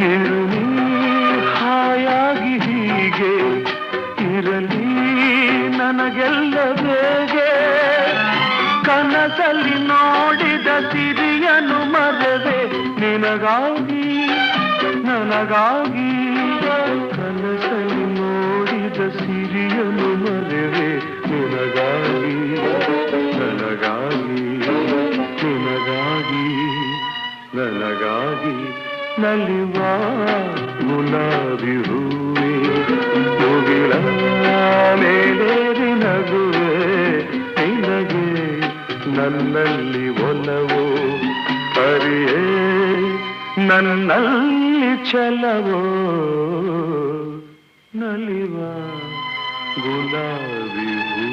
ಇರಲಿ ಹಾಯಾಗಿ ಹೀಗೆ ಇರಲಿ ನನಗೆಲ್ಲ ಬೇಗೆ ಕನಸಲ್ಲಿ ನೋಡಿದ ಸಿರಿಯನು ಮರೆವೆ ನಿನಗಾಗಿ ನನಗಾಗಿ ಕನಸಲ್ಲಿ ನೋಡಿದ ಸಿರಿಯನು ಮರೆವೆ ನಿನಗಾಗಿ ನನಗಾಗಿ ನಿನಗಾಗಿ ನನಗಾಗಿ ನಲಿವ ಗುಲಾಬಿ ಹೂವೆ ಮುಗಿಲ ಮೇಲೇರಿ ನಗುವೆ ನಿನಗೆ ನನ್ನಲ್ಲಿ ಒಲವು ಹರಿಯೇ ನನ್ನಲ್ಲಿ ಛಲವೋ ನಲಿವ ಗುಲಾಬಿ ಹೂ